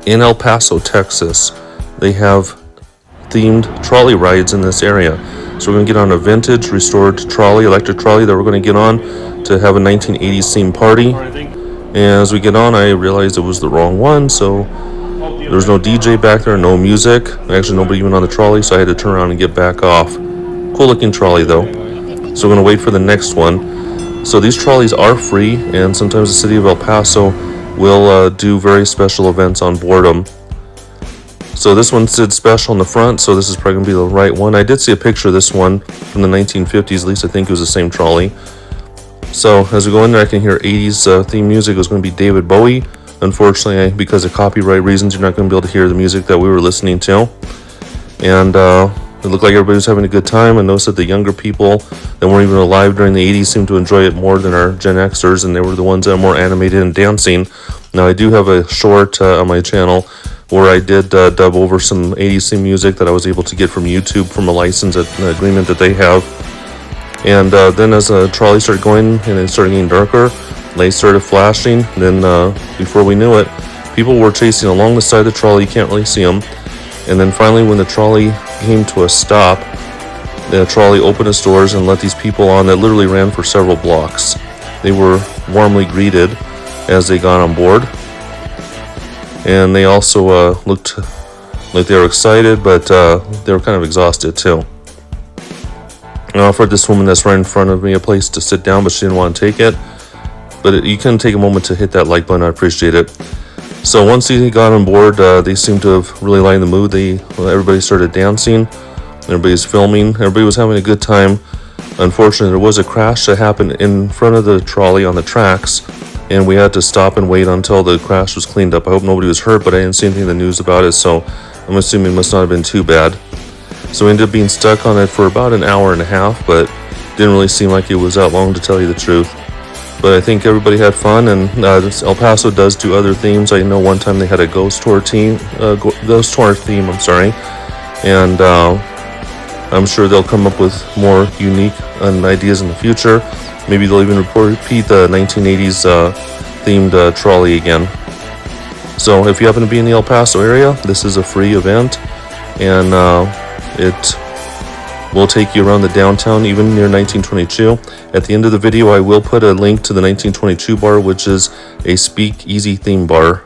In El Paso, Texas, they have themed trolley rides in this area. So we're going to get on a vintage restored trolley, electric trolley that we're going to get on to have a 1980s theme party. And as we get on, I realized it was the wrong one, so there was no DJ back there, no music. Actually, nobody even on the trolley, so I had to turn around and get back off. Cool looking trolley though. So we're going to wait for the next one. So these trolleys are free, and sometimes the city of El Paso will do very special events on board them. So this one said special in the front, so this is probably going to be the right one. I did see a picture of this one from the 1950s, at least I think it was the same trolley. So as we go in there, I can hear 80s theme music. It was going to be David Bowie. Unfortunately, because of copyright reasons, you're not going to be able to hear the music that we were listening to. And it looked like everybody was having a good time. I noticed that the younger people that weren't even alive during the 80s seemed to enjoy it more than our Gen Xers, and they were the ones that are more animated and dancing. Now, I do have a short on my channel where I did dub over some 80s theme music that I was able to get from YouTube from a license agreement that they have. And then as the trolley started going and it started getting darker, lights started flashing. Then before we knew it, people were chasing along the side of the trolley. You can't really see them. And then finally, when the trolley came to a stop, the trolley opened its doors and let these people on that literally ran for several blocks. They were warmly greeted as they got on board. And they also looked like they were excited, but they were kind of exhausted too. I offered this woman that's right in front of me a place to sit down, but she didn't want to take it. But you can take a moment to hit that like button. I appreciate it. So once they got on board, they seemed to have really lightened the mood. Everybody started dancing. Everybody's filming. Everybody was having a good time. Unfortunately, there was a crash that happened in front of the trolley on the tracks, and we had to stop and wait until the crash was cleaned up. I hope nobody was hurt, but I didn't see anything in the news about it, so I'm assuming it must not have been too bad. So we ended up being stuck on it for about an hour and a half, but didn't really seem like it was that long, to tell you the truth. But I think everybody had fun, and El Paso does do other themes. I know one time they had a ghost tour theme, and I'm sure they'll come up with more unique ideas in the future. Maybe they'll even repeat the 1980s themed trolley again. So if you happen to be in the El Paso area, this is a free event, and it will take you around the downtown, even near 1922. At the end of the video, I will put a link to the 1922 bar, which is a Speakeasy theme bar.